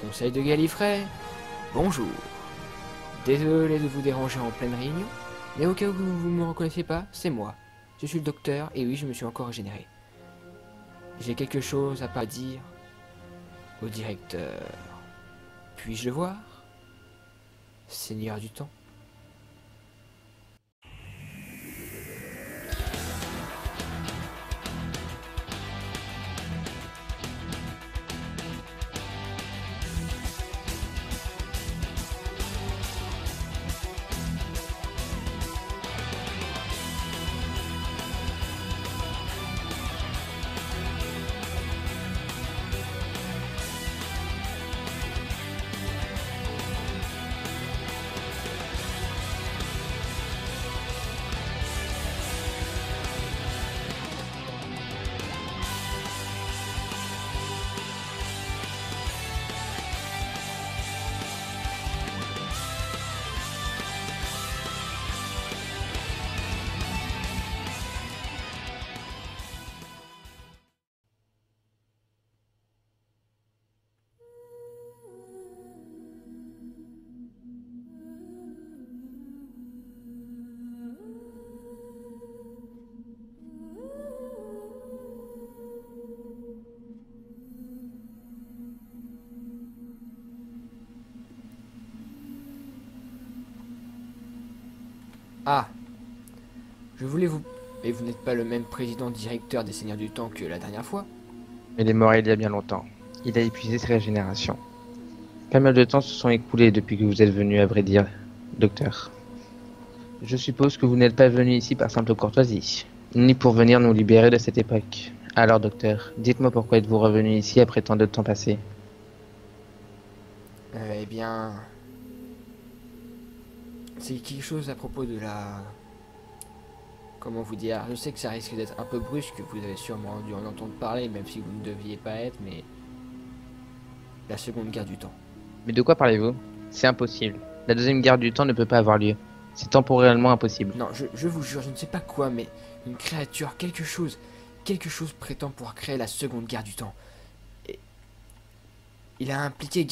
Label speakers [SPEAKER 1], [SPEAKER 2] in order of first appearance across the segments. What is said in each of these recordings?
[SPEAKER 1] Conseil de Gallifrey, bonjour. Désolé de vous déranger en pleine réunion, mais au cas où vous ne me reconnaissez pas, c'est moi. Je suis le docteur, et oui, je me suis encore régénéré. J'ai quelque chose à pas dire au directeur. Puis-je le voir, Seigneur du Temps? Ah, je voulais vous... Et vous n'êtes pas le même président directeur des Seigneurs du Temps que la dernière fois?
[SPEAKER 2] Il est mort il y a bien longtemps. Il a épuisé ses régénérations. Pas mal de temps se sont écoulés depuis que vous êtes venu, à vrai dire, docteur. Je suppose que vous n'êtes pas venu ici par simple courtoisie, ni pour venir nous libérer de cette époque. Alors, docteur, dites-moi pourquoi êtes-vous revenu ici après tant de temps passé?
[SPEAKER 1] Eh bien... C'est quelque chose à propos de la... Comment vous dire? Je sais que ça risque d'être un peu brusque, vous avez sûrement dû en entendre parler, même si vous ne deviez pas être, mais... La Seconde Guerre du Temps.
[SPEAKER 2] Mais de quoi parlez-vous? C'est impossible. La deuxième guerre du temps ne peut pas avoir lieu. C'est temporellement impossible.
[SPEAKER 1] Non, je vous jure, je ne sais pas quoi, mais une créature, quelque chose prétend pouvoir créer la Seconde Guerre du Temps. Et elle a impliqué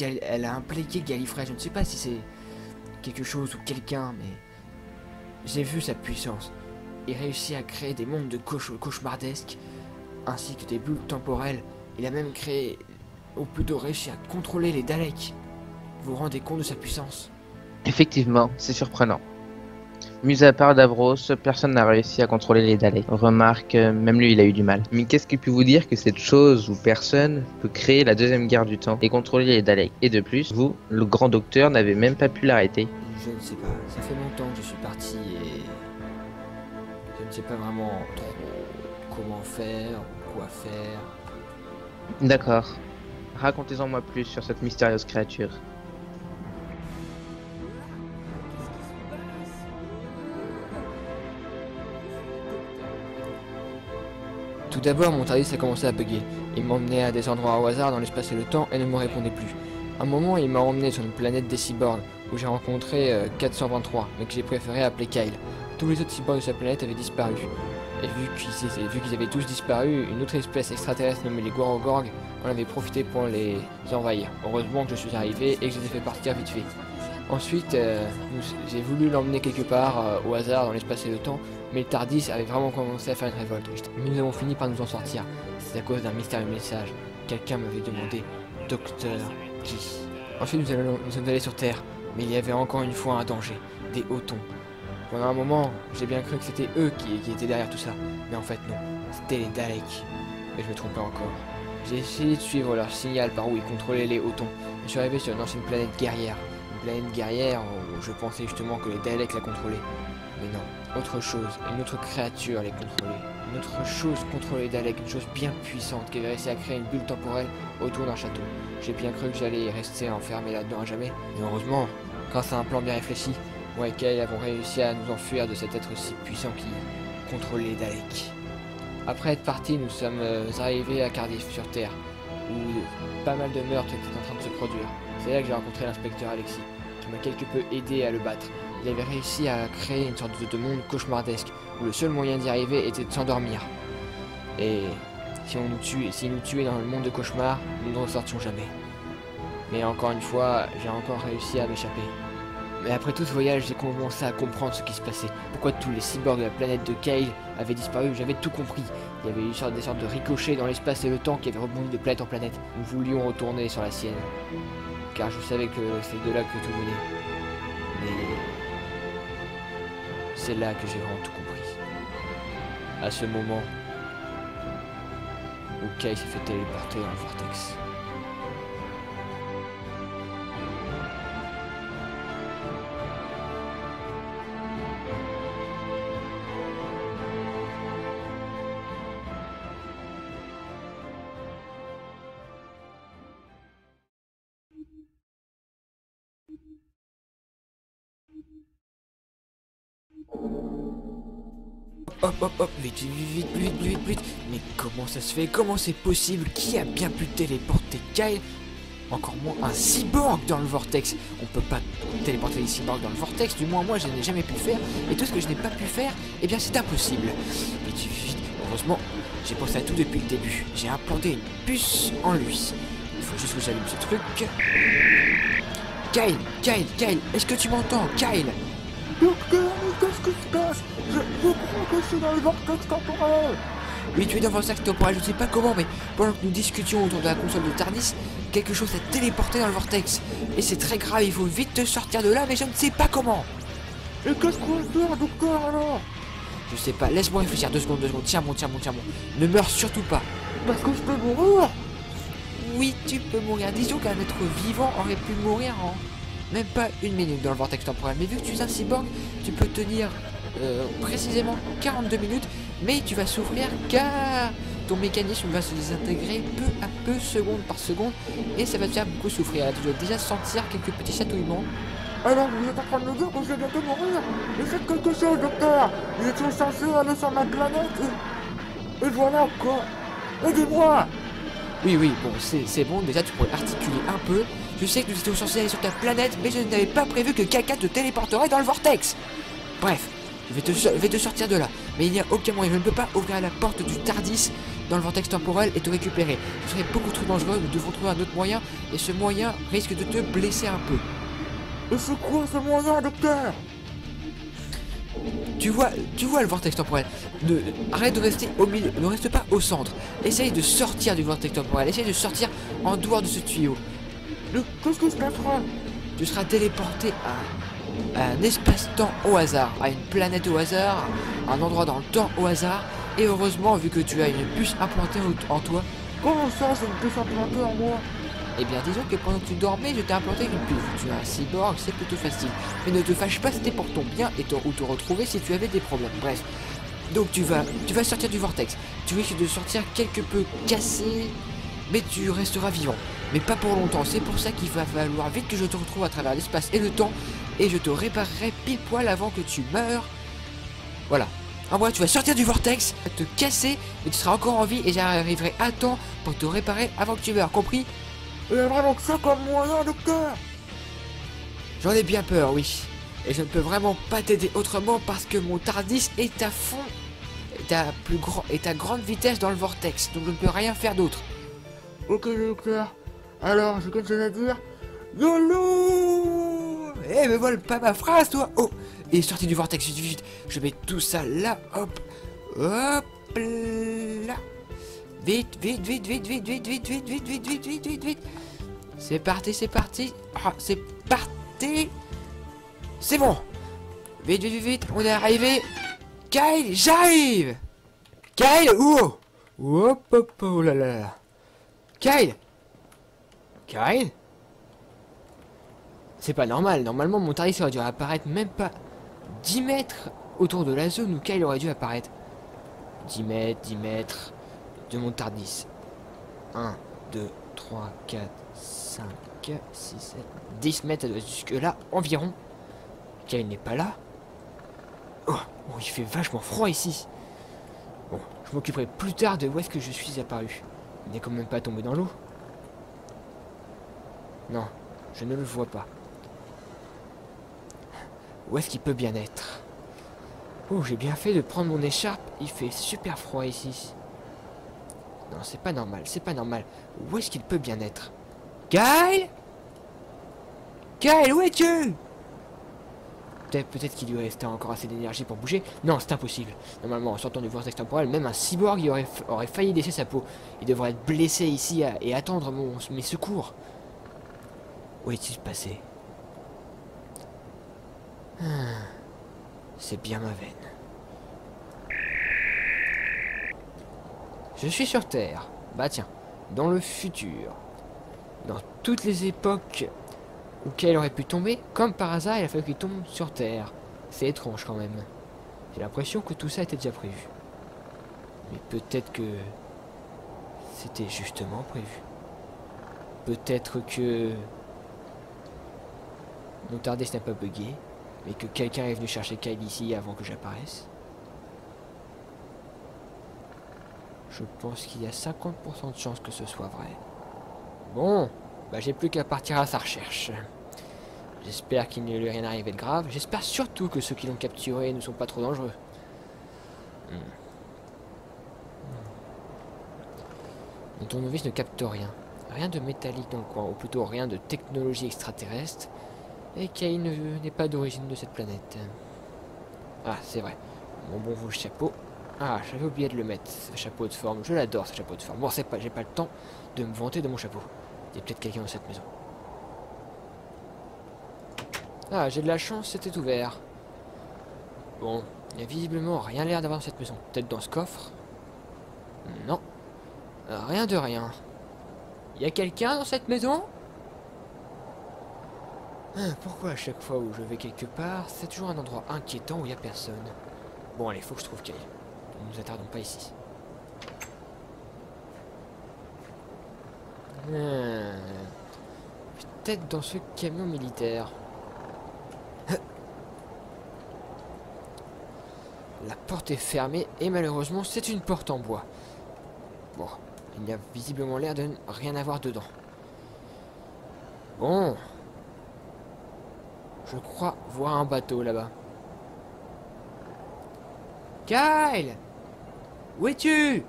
[SPEAKER 1] Gallifrey, je ne sais pas si c'est quelque chose ou quelqu'un, mais j'ai vu sa puissance. Il réussit à créer des mondes de cauchemardesques, ainsi que des bulles temporelles. Il a même créé, au plus tôt, réussi à contrôler les Daleks. Vous vous rendez compte de sa puissance?
[SPEAKER 2] Effectivement, c'est surprenant. Mis à part Davros, personne n'a réussi à contrôler les Daleks. Remarque, même lui il a eu du mal. Mais qu'est-ce qui peut vous dire que cette chose ou personne peut créer la deuxième guerre du temps et contrôler les Daleks? Et de plus, vous, le grand docteur, n'avez même pas pu l'arrêter.
[SPEAKER 1] Je ne sais pas, ça fait longtemps que je suis parti et... Je ne sais pas vraiment trop comment faire ou quoi faire.
[SPEAKER 2] D'accord. Racontez-en moi plus sur cette mystérieuse créature.
[SPEAKER 1] Tout d'abord, mon TARDIS a commencé à bugger. Il m'emmenait à des endroits au hasard dans l'espace et le temps et ne me répondait plus. À un moment, il m'a emmené sur une planète des cyborgs où j'ai rencontré 423, mais que j'ai préféré appeler Kyle. Tous les autres cyborgs de sa planète avaient disparu. Et vu qu'ils avaient tous disparu, une autre espèce extraterrestre nommée les Gorogorg en avait profité pour les envahir. Heureusement que je suis arrivé et que je les ai fait partir vite fait. Ensuite, j'ai voulu l'emmener quelque part au hasard dans l'espace et le temps, mais le Tardis avait vraiment commencé à faire une révolte. Mais nous avons fini par nous en sortir. C'est à cause d'un mystérieux message. Quelqu'un m'avait demandé « Docteur qui ?» Ensuite, nous sommes allés sur Terre, mais il y avait encore une fois un danger, des Autons. Pendant un moment, j'ai bien cru que c'était eux qui étaient derrière tout ça, mais en fait non, c'était les Daleks. Mais je me trompais encore. J'ai essayé de suivre leur signal par où ils contrôlaient les Autons. Je suis arrivé sur une ancienne planète guerrière. Une planète guerrière où je pensais justement que les Daleks la contrôlaient. Mais non, autre chose, une autre créature les contrôlait. Une autre chose contrôlait les Daleks, une chose bien puissante qui avait réussi à créer une bulle temporelle autour d'un château. J'ai bien cru que j'allais rester enfermé là-dedans à jamais. Mais heureusement, grâce à un plan bien réfléchi, moi et Kyle avons réussi à nous enfuir de cet être si puissant qui contrôlait les Daleks. Après être partis, nous sommes arrivés à Cardiff sur Terre, où pas mal de meurtres étaient en train de se produire. C'est là que j'ai rencontré l'inspecteur Alexis, qui m'a quelque peu aidé à le battre. Il avait réussi à créer une sorte de monde cauchemardesque, où le seul moyen d'y arriver était de s'endormir. Et s'il nous tuait dans le monde de cauchemar, nous ne ressortions jamais. Mais encore une fois, j'ai encore réussi à m'échapper. Mais après tout ce voyage, j'ai commencé à comprendre ce qui se passait. Pourquoi tous les cyborgs de la planète de Kyle avaient disparu, j'avais tout compris. Il y avait eu des sortes de ricochets dans l'espace et le temps qui avaient rebondi de planète en planète. Nous voulions retourner sur la sienne, car je savais que c'est de là que tout venait. Mais c'est là que j'ai vraiment tout compris. À ce moment où Kyle s'est fait téléporter dans le vortex. Hop hop hop, vite, vite. Mais comment ça se fait? Comment c'est possible? Qui a bien pu téléporter Kyle? Encore moins un cyborg dans le vortex. On peut pas téléporter les cyborgs dans le vortex, du moins moi je n'ai jamais pu le faire. Et tout ce que je n'ai pas pu faire, eh bien c'est impossible. Vite. Heureusement, j'ai pensé à tout depuis le début. J'ai implanté une puce en lui. Il faut juste que j'allume ce truc. Kyle, est-ce que tu m'entends? Kyle?
[SPEAKER 3] Docteur, mais qu'est-ce qui se passe? Je crois que je suis dans le vortex temporel.
[SPEAKER 1] Oui, tu es dans le vortex temporel, je ne sais pas comment, mais pendant que nous discutions autour de la console de Tardis, quelque chose s'est téléporté dans le vortex. Et c'est très grave, il faut vite te sortir de là, mais je ne sais pas comment.
[SPEAKER 3] Et qu'est-ce qu'on va faire, docteur, alors?
[SPEAKER 1] Je sais pas, laisse-moi réfléchir 2 secondes. Tiens bon. Ne meurs surtout pas.
[SPEAKER 3] Parce que je peux mourir.
[SPEAKER 1] Oui, tu peux mourir. Disons qu'un être vivant aurait pu mourir en même pas 1 minute dans le vortex temporel. Mais vu que tu es un cyborg, tu peux tenir précisément 42 minutes, mais tu vas souffrir car ton mécanisme va se désintégrer peu à peu, seconde par seconde, et ça va te faire beaucoup souffrir. Tu dois déjà sentir quelques petits chatouillements.
[SPEAKER 3] Alors vous êtes en train de me dire que je vais bientôt mourir? Mais faites quelque chose, docteur. Vous étiez censé aller sur ma planète et voilà quoi. Aidez-moi.
[SPEAKER 1] Oui, bon, c'est bon, déjà tu pourrais articuler un peu. Je sais que nous étions censés aller sur ta planète, mais je n'avais pas prévu que quelqu'un te téléporterait dans le vortex. Bref, je vais te sortir de là. Mais il n'y a aucun moyen, je ne peux pas ouvrir la porte du Tardis dans le vortex temporel et te récupérer. Ce serait beaucoup trop dangereux, nous devons trouver un autre moyen, et ce moyen risque de te blesser un peu.
[SPEAKER 3] Et c'est quoi ce moyen, docteur?
[SPEAKER 1] Tu vois le vortex temporel. Arrête de rester au milieu, ne reste pas au centre. Essaye de sortir du vortex temporel, essaye de sortir en dehors de ce tuyau.
[SPEAKER 3] Mais qu'est-ce que je peux faire?
[SPEAKER 1] Tu seras téléporté à un espace-temps au hasard, à une planète au hasard, à un endroit dans le temps au hasard. Et heureusement, vu que tu as une puce implantée en toi.
[SPEAKER 3] Comment ça, c'est une puce implantée en moi?
[SPEAKER 1] Eh bien, disons que pendant que tu dormais, je t'ai implanté une puce. Tu es un cyborg, c'est plutôt facile. Mais ne te fâche pas, c'était pour ton bien et ou te retrouver si tu avais des problèmes. Bref. Donc tu vas sortir du vortex. Tu risques de sortir quelque peu cassé, mais tu resteras vivant. Mais pas pour longtemps. C'est pour ça qu'il va falloir vite que je te retrouve à travers l'espace et le temps. Et je te réparerai pile poil avant que tu meurs. Voilà. En vrai, tu vas sortir du vortex, te casser, mais tu seras encore en vie et j'arriverai à temps pour te réparer avant que tu meurs. Compris?
[SPEAKER 3] Il y a vraiment que ça comme moyen, docteur?
[SPEAKER 1] J'en ai bien peur, oui. Et je ne peux vraiment pas t'aider autrement parce que mon Tardis est à fond. et ta grande vitesse dans le vortex, donc je ne peux rien faire d'autre.
[SPEAKER 3] Ok, docteur. Alors, j'ai quelque chose à dire. YOLO!
[SPEAKER 1] Eh mais voilà pas ma phrase toi. Oh, et sorti du vortex, vite, vite, je mets tout ça là, hop, hop là. Vite, vite, vite, vite, vite, vite, vite, vite, vite, vite, vite, vite, vite, vite. C'est parti, c'est parti. Ah, c'est parti. C'est bon. Vite, vite, vite, vite, on est arrivé. Kyle, j'arrive. Kyle, oh. Hop, hop, oh là là là. Kyle. Kyle. C'est pas normal. Normalement, mon Tardis aurait dû apparaître même pas 10 mètres autour de la zone où Kyle aurait dû apparaître. 10 mètres, 10 mètres de mon Tardis. 1, 2, 3, 4, 5, 6, 7, 10 mètres jusque là environ. Kyle n'est pas là. Oh, il fait vachement froid ici. Bon, je m'occuperai plus tard de où est-ce que je suis apparu. Il n'est quand même pas tombé dans l'eau. Non, je ne le vois pas. Où est-ce qu'il peut bien être? Oh, j'ai bien fait de prendre mon écharpe. Il fait super froid ici. Non, c'est pas normal, c'est pas normal. Où est-ce qu'il peut bien être? Kyle? Kyle, où es-tu? Peut-être qu'il lui restait encore assez d'énergie pour bouger. Non, c'est impossible. Normalement, en sortant du vortex temporel, même un cyborg il aurait failli laisser sa peau. Il devrait être blessé ici et attendre mes secours. Où est-il passé? C'est bien ma veine. Je suis sur Terre. Bah tiens, dans le futur. Dans toutes les époques où Kyle aurait pu tomber, comme par hasard, il a fallu qu'il tombe sur Terre. C'est étrange quand même. J'ai l'impression que tout ça était déjà prévu. Mais peut-être que c'était justement prévu. Peut-être que mon Tardis n'a pas bugué, mais que quelqu'un est venu chercher Kyle ici avant que j'apparaisse. Je pense qu'il y a 50% de chances que ce soit vrai. Bon, bah j'ai plus qu'à partir à sa recherche. J'espère qu'il ne lui est rien arrivé de grave. J'espère surtout que ceux qui l'ont capturé ne sont pas trop dangereux. Mon tournevis ne capte rien. Rien de métallique dans le coin, ou plutôt rien de technologie extraterrestre. Et Kyle n'est pas d'origine de cette planète. Ah, c'est vrai. Mon bon rouge chapeau. Ah, j'avais oublié de le mettre, ce chapeau de forme. Je l'adore, ce chapeau de forme. Bon, c'est pas, j'ai pas le temps de me vanter de mon chapeau. Il y a peut-être quelqu'un dans cette maison. Ah, j'ai de la chance, c'était ouvert. Bon, il n'y a visiblement rien l'air d'avoir dans cette maison. Peut-être dans ce coffre? Non. Rien de rien. Il y a quelqu'un dans cette maison? Pourquoi à chaque fois où je vais quelque part, c'est toujours un endroit inquiétant où il n'y a personne? Bon, allez, faut que je trouve Kyle. Ne nous attardons pas ici. Peut-être dans ce camion militaire. La porte est fermée et malheureusement c'est une porte en bois. Bon, il y a visiblement l'air de rien avoir dedans. Bon. Je crois voir un bateau là-bas. Kyle! Où es-tu?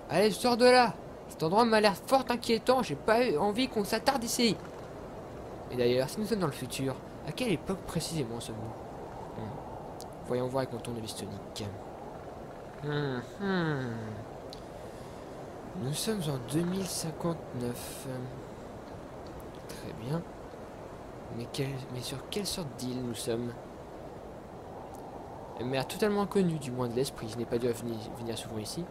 [SPEAKER 1] Allez, sors de là! Cet endroit m'a l'air fort inquiétant, j'ai pas eu envie qu'on s'attarde ici. Et d'ailleurs, si nous sommes dans le futur, à quelle époque précisément sommes-nous? Voyons voir avec mon tournevis sonique. Nous sommes en 2059. Très bien. Mais sur quelle sorte d'île nous sommes? Une mer totalement inconnue, du moins de l'esprit. Je n'ai pas dû venir souvent ici.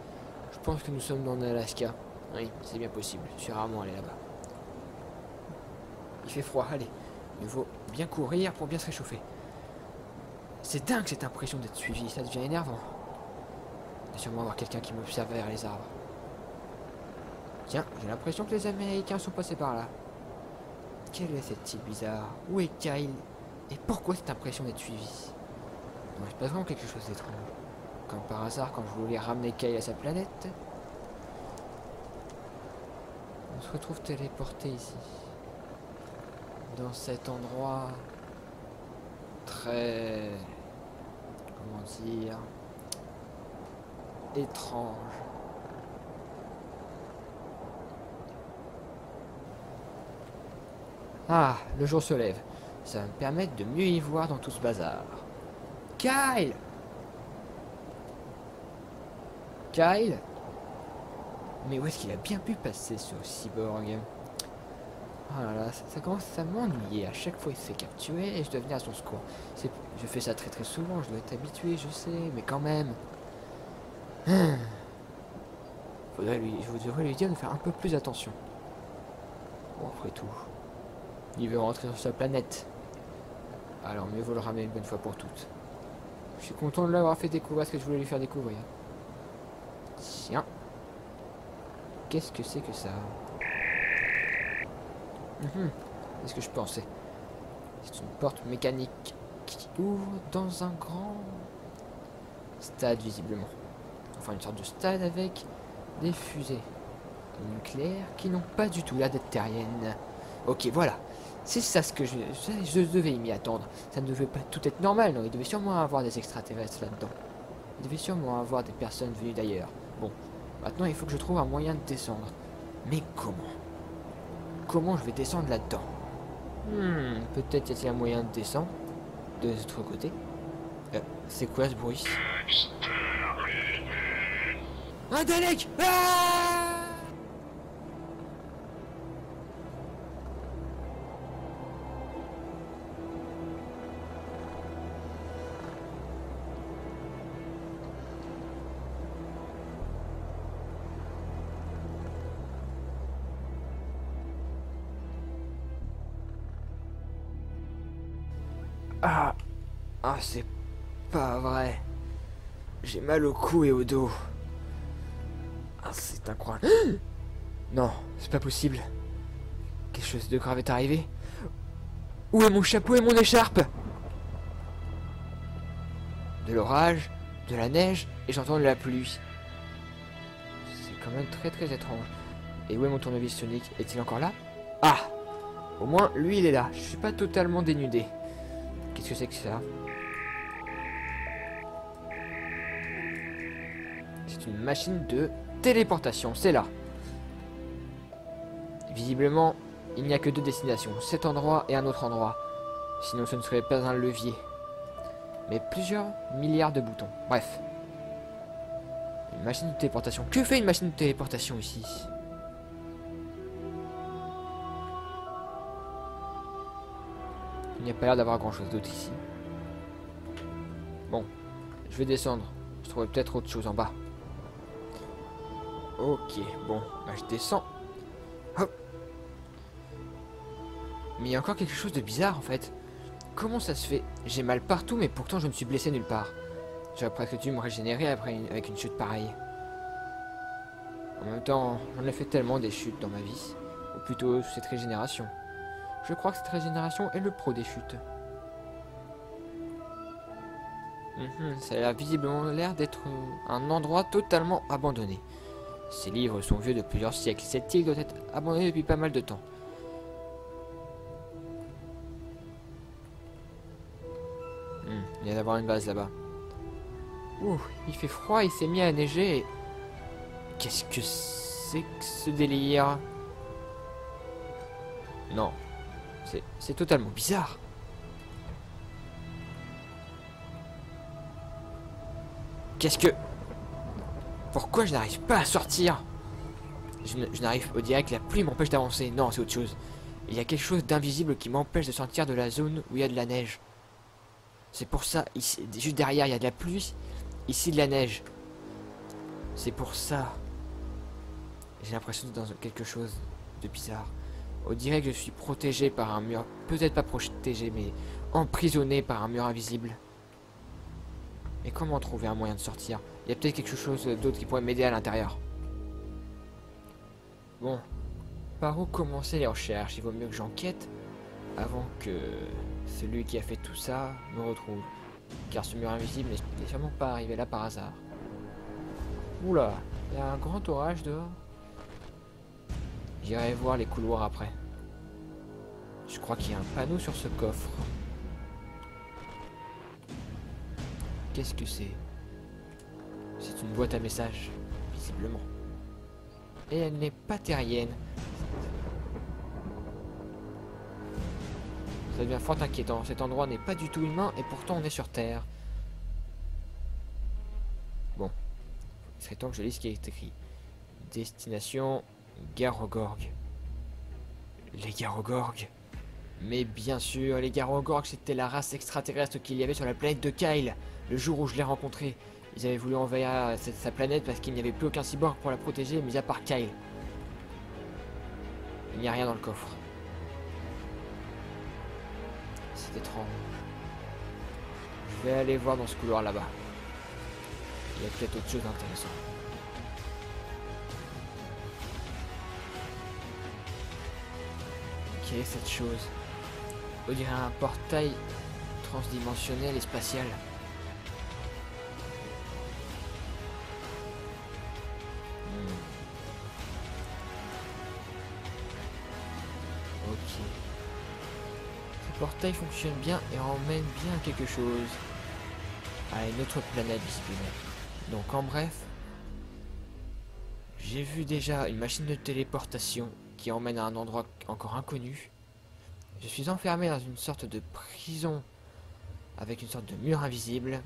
[SPEAKER 1] Je pense que nous sommes dans l'Alaska. Oui, c'est bien possible. Je suis rarement allé là-bas. Il fait froid, allez. Il faut bien courir pour bien se réchauffer. C'est dingue cette impression d'être suivi, ça devient énervant. Il doit sûrement avoir quelqu'un qui m'observe derrière les arbres. Tiens, j'ai l'impression que les Américains sont passés par là. Quelle est cette île bizarre? Où est Kyle? Et pourquoi cette impression d'être suivi? Non, il se passe vraiment quelque chose d'étrange. Comme par hasard, quand je voulais ramener Kyle à sa planète, on se retrouve téléporté ici. Dans cet endroit très... comment dire... étrange. Ah, le jour se lève. Ça va me permettre de mieux y voir dans tout ce bazar. Kyle! Kyle? Mais où est-ce qu'il a bien pu passer ce cyborg? Oh là là, ça commence à m'ennuyer. À chaque fois il se fait capturer et je dois venir à son secours. Je fais ça très très souvent, je dois être habitué, je sais, mais quand même. Je devrais lui dire de faire un peu plus attention. Bon, après tout, il veut rentrer sur sa planète. Alors mieux vaut le ramener une bonne fois pour toutes. Je suis content de l'avoir fait découvrir ce que je voulais lui faire découvrir. Tiens. Qu'est-ce que c'est que ça? C'est ce que je pensais. C'est une porte mécanique qui ouvre dans un grand stade visiblement. Enfin une sorte de stade avec des fusées nucléaires qui n'ont pas du tout l'air d'être terriennes. Ok, voilà. C'est ça ce que je devais m'y attendre. Ça ne devait pas tout être normal, non. Il devait sûrement avoir des extraterrestres là-dedans. Il devait sûrement avoir des personnes venues d'ailleurs. Bon, maintenant il faut que je trouve un moyen de descendre. Mais comment? Comment je vais descendre là-dedans? Peut-être y a-t-il un moyen de descendre de l'autre côté. C'est quoi ce bruit? Un Dalek! Ah! Ah, c'est pas vrai. J'ai mal au cou et au dos. Ah, c'est incroyable. Non, c'est pas possible. Quelque chose de grave est arrivé. Où est mon chapeau et mon écharpe? De l'orage, de la neige, et j'entends de la pluie. C'est quand même très très étrange. Et où est mon tournevis sonique? Est-il encore là? Ah! Au moins, lui, il est là. Je suis pas totalement dénudé. Qu'est-ce que c'est que ça? C'est une machine de téléportation, c'est là. Visiblement, il n'y a que deux destinations, cet endroit et un autre endroit. Sinon ce ne serait pas un levier. Mais plusieurs milliards de boutons. Bref. Une machine de téléportation. Que fait une machine de téléportation ici? Il n'y a pas l'air d'avoir grand chose d'autre ici. Bon, je vais descendre. Je trouverai peut-être autre chose en bas. Ok, bon, bah je descends. Hop. Mais il y a encore quelque chose de bizarre en fait. Comment ça se fait? J'ai mal partout mais pourtant je me suis blessé nulle part. J'aurais presque dû me régénérer avec une chute pareille. En même temps, j'en ai fait tellement des chutes dans ma vie. Ou plutôt cette régénération. Je crois que cette régénération est le pro des chutes. Ça a visiblement l'air d'être un endroit totalement abandonné. Ces livres sont vieux de plusieurs siècles. Cette île doit être abandonnée depuis pas mal de temps. Il y a d'avoir une base là-bas. Ouh, il fait froid, il s'est mis à neiger. Qu'est-ce que c'est que ce délire? Non, c'est totalement bizarre. Qu'est-ce que... Pourquoi je n'arrive pas à sortir? Je n'arrive... On dirait que la pluie m'empêche d'avancer. Non, c'est autre chose. Il y a quelque chose d'invisible qui m'empêche de sortir de la zone où il y a de la neige. C'est pour ça, ici, juste derrière, il y a de la pluie. Ici, de la neige. C'est pour ça. J'ai l'impression d'être dans quelque chose de bizarre. On dirait que je suis protégé par un mur. Peut-être pas protégé, mais emprisonné par un mur invisible. Et comment trouver un moyen de sortir? Il y a peut-être quelque chose d'autre qui pourrait m'aider à l'intérieur. Bon. Par où commencer les recherches? Il vaut mieux que j'enquête avant que celui qui a fait tout ça me retrouve. Car ce mur invisible n'est sûrement pas arrivé là par hasard. Oula, il y a un grand orage dehors. J'irai voir les couloirs après. Je crois qu'il y a un panneau sur ce coffre. Qu'est-ce que c'est? C'est une boîte à messages, visiblement. Et elle n'est pas terrienne. Ça devient fort inquiétant. Cet endroit n'est pas du tout humain et pourtant on est sur Terre. Bon. Il serait temps que je lise ce qui est écrit. Destination Garogorg. Les Garogorg. Mais bien sûr, les Garogorg, c'était la race extraterrestre qu'il y avait sur la planète de Kyle. Le jour où je l'ai rencontré. Ils avaient voulu envahir sa planète parce qu'il n'y avait plus aucun cyborg pour la protéger, mis à part Kyle. Il n'y a rien dans le coffre. C'est étrange. Je vais aller voir dans ce couloir là-bas. Il y a peut-être autre chose d'intéressant. Quelle est cette chose? On dirait un portail transdimensionnel et spatial. Ok. Ce portail fonctionne bien et emmène bien quelque chose. À une autre planète visiblement. Donc en bref, j'ai vu déjà une machine de téléportation qui emmène à un endroit encore inconnu. Je suis enfermé dans une sorte de prison avec une sorte de mur invisible,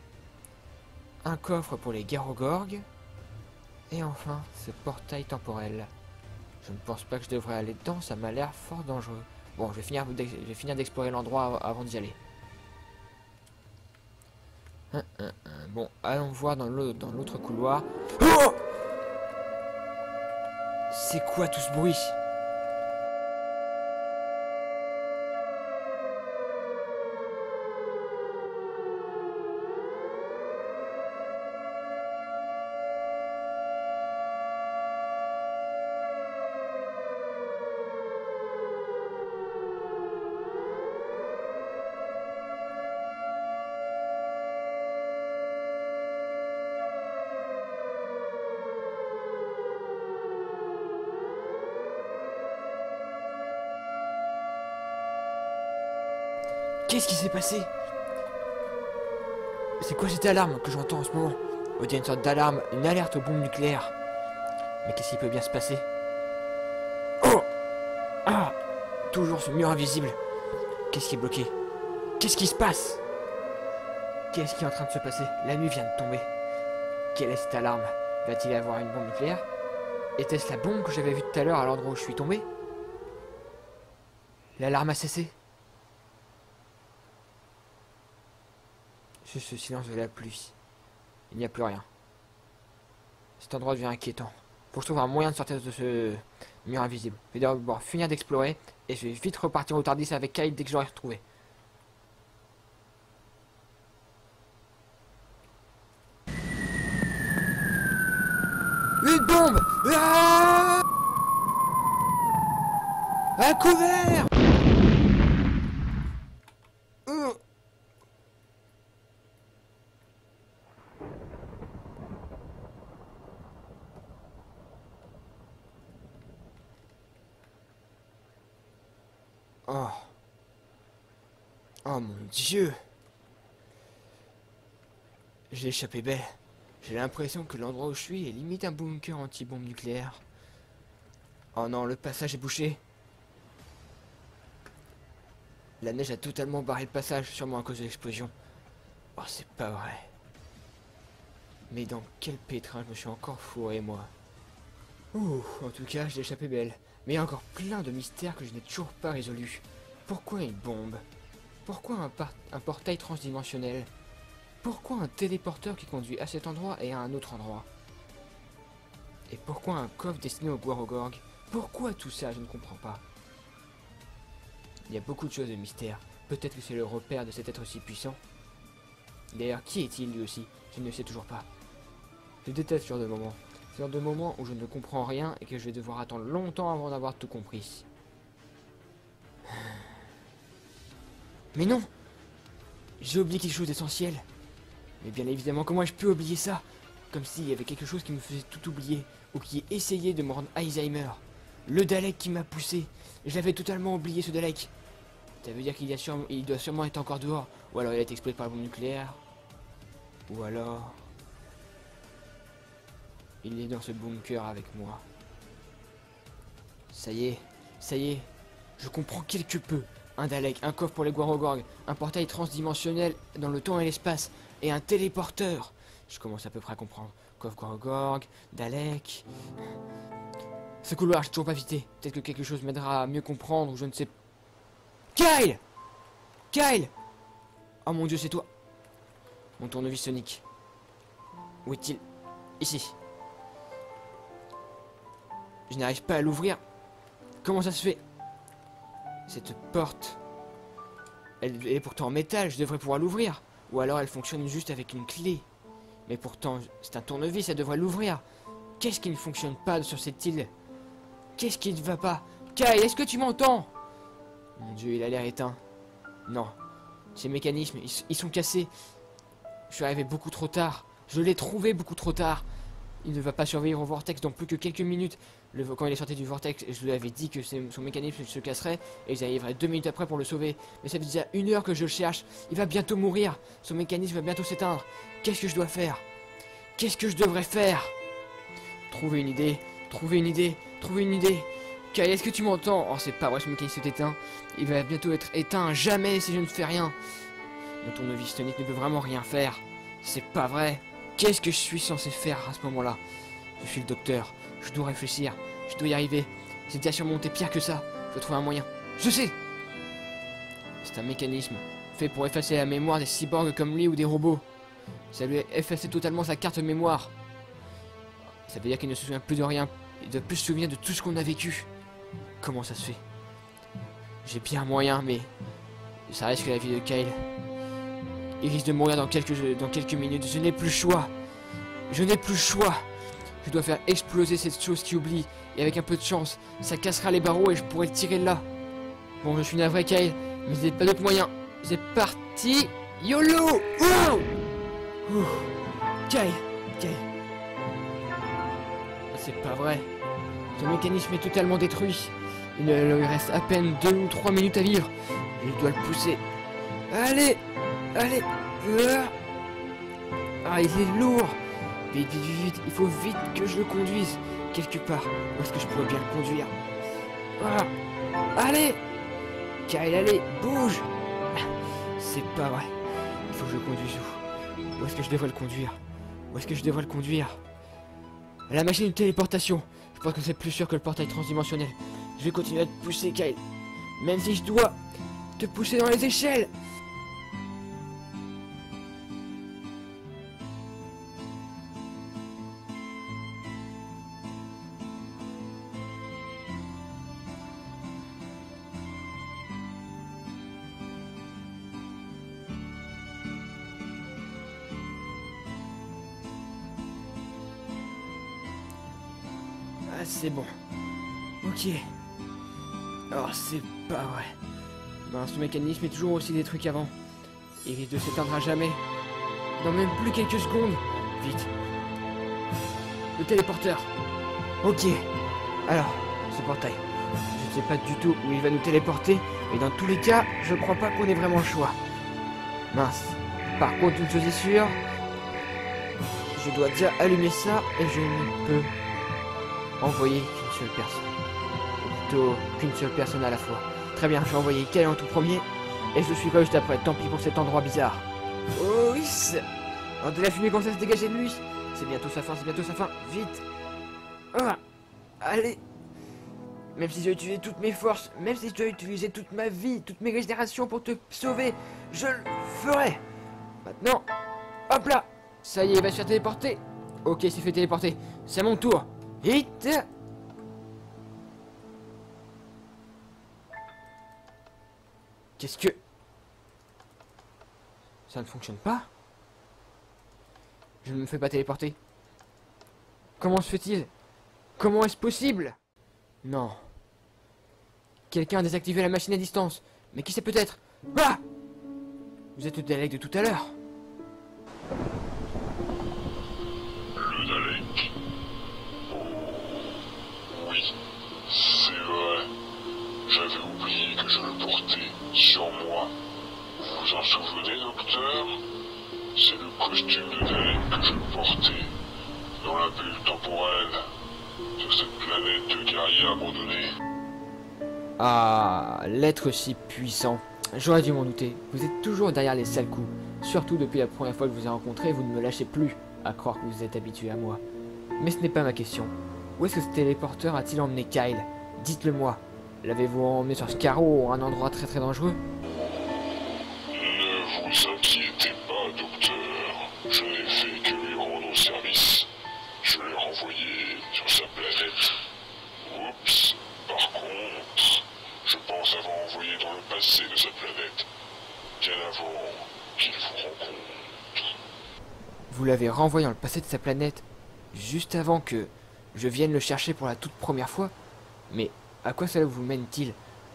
[SPEAKER 1] un coffre pour les Garogorg, et enfin ce portail temporel. Je ne pense pas que je devrais aller dedans, ça m'a l'air fort dangereux. Bon, je vais finir d'explorer l'endroit avant d'y aller. Bon, allons voir dans l'autre couloir. Oh! C'est quoi tout ce bruit? Qu'est-ce qui s'est passé? C'est quoi cette alarme que j'entends en ce moment? On dirait une sorte d'alarme, une alerte aux bombes nucléaires. Mais qu'est-ce qui peut bien se passer? Oh! Ah! Toujours ce mur invisible. Qu'est-ce qui est bloqué? Qu'est-ce qui se passe? Qu'est-ce qui est en train de se passer? La nuit vient de tomber. Quelle est cette alarme? Va-t-il y avoir une bombe nucléaire? Était-ce la bombe que j'avais vue tout à l'heure à l'endroit où je suis tombé? L'alarme a cessé. Juste ce silence de la pluie. Il n'y a plus rien. Cet endroit devient inquiétant. Faut que je trouve un moyen de sortir de ce mur invisible. Je vais d'abord finir d'explorer et je vais vite repartir au Tardis avec Kyle dès que j'aurai retrouvé. Une bombe! Ah! À couvert! Oh. Oh mon Dieu. J'ai échappé belle. J'ai l'impression que l'endroit où je suis est limite un bunker anti-bombe nucléaire. Oh non, le passage est bouché. La neige a totalement barré le passage, sûrement à cause de l'explosion. Oh, c'est pas vrai. Mais dans quel pétrin je me suis encore fourré, moi. Ouh, en tout cas, j'ai échappé belle. Mais il y a encore plein de mystères que je n'ai toujours pas résolus. Pourquoi une bombe? Pourquoi un portail transdimensionnel? Pourquoi un téléporteur qui conduit à cet endroit et à un autre endroit? Et pourquoi un coffre destiné aux Garogorg? Pourquoi tout ça? Je ne comprends pas. Il y a beaucoup de choses de mystère. Peut-être que c'est le repère de cet être si puissant. D'ailleurs, qui est-il lui aussi? Je ne sais toujours pas. Je déteste ce genre de moment. Ce genre de moment où je ne comprends rien et que je vais devoir attendre longtemps avant d'avoir tout compris. Mais non! J'ai oublié quelque chose d'essentiel. Mais bien évidemment, comment ai-je pu oublier ça? Comme s'il y avait quelque chose qui me faisait tout oublier, ou qui essayait de me rendre Alzheimer. Le Dalek qui m'a poussé. J'avais totalement oublié ce Dalek. Ça veut dire qu'il doit sûrement être encore dehors. Ou alors il a été explosé par la bombe nucléaire. Ou alors... Il est dans ce bunker avec moi. Ça y est, je comprends quelque peu. Un Dalek, un coffre pour les Gorogorg, un portail transdimensionnel dans le temps et l'espace, et un téléporteur. Je commence à peu près à comprendre. Coffre Gorogorg, Dalek... Ce couloir, j'ai toujours pas visité. Peut-être que quelque chose m'aidera à mieux comprendre, ou je ne sais... Kyle! Kyle! Oh mon dieu, c'est toi. Mon tournevis sonique. Où est-il? Ici. Je n'arrive pas à l'ouvrir. Comment ça se fait? Cette porte... Elle est pourtant en métal, je devrais pouvoir l'ouvrir. Ou alors elle fonctionne juste avec une clé. Mais pourtant, c'est un tournevis, ça devrait l'ouvrir. Qu'est-ce qui ne fonctionne pas sur cette île? Qu'est-ce qui ne va pas? Kyle, est-ce que tu m'entends? Mon dieu, il a l'air éteint. Non. Ces mécanismes, ils sont cassés. Je suis arrivé beaucoup trop tard. Je l'ai trouvé beaucoup trop tard. Il ne va pas survivre au vortex dans plus que quelques minutes. Quand il est sorti du vortex, je lui avais dit que son mécanisme se casserait et ils arriveraient 2 minutes après pour le sauver. Mais ça fait déjà 1 heure que je le cherche. Il va bientôt mourir. Son mécanisme va bientôt s'éteindre. Qu'est-ce que je dois faire? Qu'est-ce que je devrais faire? Trouver une idée. Trouver une idée. Trouver une idée. Kyle, est-ce que tu m'entends? Oh, c'est pas vrai, ce mécanisme s'est éteint. Il va bientôt être éteint. Jamais si je ne fais rien. Mon tournevis sonique ne peut vraiment rien faire. C'est pas vrai. Qu'est-ce que je suis censé faire à ce moment-là? Je suis le docteur. Je dois réfléchir. Je dois y arriver. C'est déjà surmonter pire que ça. Je dois trouver un moyen. Je sais! C'est un mécanisme fait pour effacer la mémoire des cyborgs comme lui ou des robots. Ça lui a effacé totalement sa carte mémoire. Ça veut dire qu'il ne se souvient plus de rien. Il doit plus se souvenir de tout ce qu'on a vécu. Comment ça se fait? J'ai bien un moyen, mais ça risque la vie de Kyle. Il risque de mourir dans quelques minutes. Je n'ai plus le choix. Je n'ai plus le choix. Je dois faire exploser cette chose qui oublie. Et avec un peu de chance, ça cassera les barreaux et je pourrai le tirer de là. Bon, je suis navré, Kyle, mais il n'y a pas d'autre moyen. C'est parti. YOLO! Wow! Kyle. C'est pas vrai. Ce mécanisme est totalement détruit. Il lui reste à peine 2 ou 3 minutes à vivre. Je dois le pousser. Allez! Ah, il est lourd. Vite, il faut vite que je le conduise quelque part. Où est-ce que je pourrais bien le conduire? Voilà. Allez! Kyle, allez, bouge! C'est pas vrai. Il faut que je le conduise où? Où est-ce que je devrais le conduire? La machine de téléportation. Je pense que c'est plus sûr que le portail transdimensionnel. Je vais continuer à te pousser, Kyle. Même si je dois te pousser dans les échelles. Ah, c'est bon. Ok. Oh, c'est pas vrai. Ben, ce mécanisme est toujours aussi détruit qu'avant. Il risque de s'éteindre à jamais. Dans même plus quelques secondes. Vite. Le téléporteur. Ok. Alors, ce portail. Je ne sais pas du tout où il va nous téléporter. Mais dans tous les cas, je crois pas qu'on ait vraiment le choix. Mince. Par contre, une chose est sûre. Je dois déjà allumer ça et je ne peux envoyer qu'une seule personne. Ou plutôt qu'une seule personne à la fois. Très bien, je vais envoyer Kyle en tout premier. Et je le suivrai juste après. Tant pis pour cet endroit bizarre. Oh oui. Oh, de la fumée commence à se dégager de lui. C'est bientôt sa fin, Vite. Ah, allez. Même si j'ai utilisé toutes mes forces, même si je dois utiliser toute ma vie, toutes mes régénérations pour te sauver, je le ferai. Maintenant, hop là. Ça y est, il va se faire téléporter. Ok, c'est fait téléporter. C'est à mon tour. Vite. Qu'est-ce que... Ça ne fonctionne pas? Je ne me fais pas téléporter. Comment se fait-il? Comment est-ce possible? Non. Quelqu'un a désactivé la machine à distance. Mais qui c'est peut-être? Ah! Vous êtes le Dalek de tout à l'heure.
[SPEAKER 4] Le Dalek. Oh, oui, c'est vrai. J'avais oublié que je le portais sur moi. Vous vous en souvenez, docteur? C'est le costume de Dalek que je portais dans la bulle temporelle. planète de guerriers abandonnés.
[SPEAKER 1] Ah, l'être si puissant. J'aurais dû m'en douter. Vous êtes toujours derrière les sales coups. Surtout depuis la première fois que je vous ai rencontré, vous ne me lâchez plus, à croire que vous êtes habitué à moi. Mais ce n'est pas ma question. Où est-ce que ce téléporteur a-t-il emmené Kyle? Dites-le moi. L'avez-vous emmené sur Scarrow, un endroit très très dangereux?
[SPEAKER 4] Ne vous inquiétez pas, docteur. Je n'ai fait que lui rendre service. Je l'ai renvoyé sur sa planète. Oups. Par contre, je pense avoir envoyé dans le passé de sa planète. Bien avant qu'il vous rencontre.
[SPEAKER 1] Vous l'avez renvoyé dans le passé de sa planète, juste avant que je vienne le chercher pour la toute première fois? Mais à quoi cela vous mène-t-il?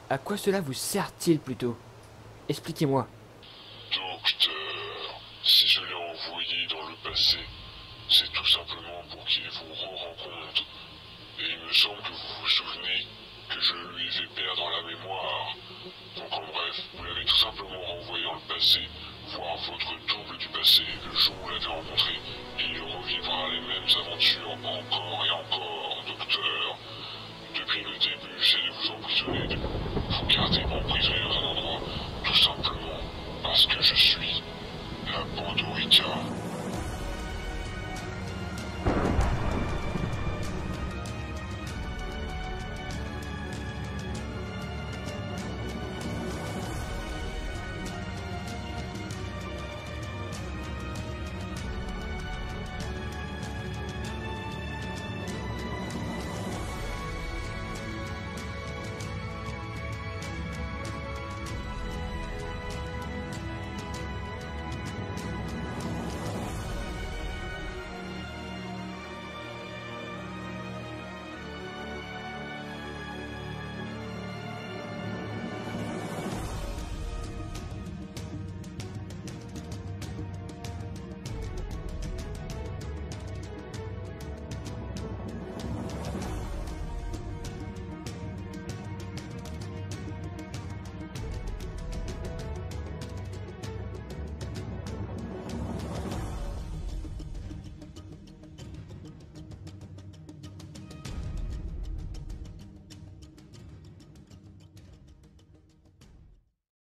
[SPEAKER 1] À quoi cela vous sert-il plutôt? Expliquez-moi.
[SPEAKER 4] Docteur, si je l'ai envoyé dans le passé, c'est tout simplement pour qu'il vous rencontre. Et il me semble que vous vous souvenez que je lui ai fait perdre la mémoire. Donc en bref, vous l'avez tout simplement renvoyé dans le passé, voir votre double du passé, le jour où vous l'avez rencontré, et il revivra les mêmes aventures encore et encore, docteur. Depuis le début, j'essaie de vous emprisonner, de vous garder emprisonné dans un endroit, tout simplement parce que je suis la Pandorica.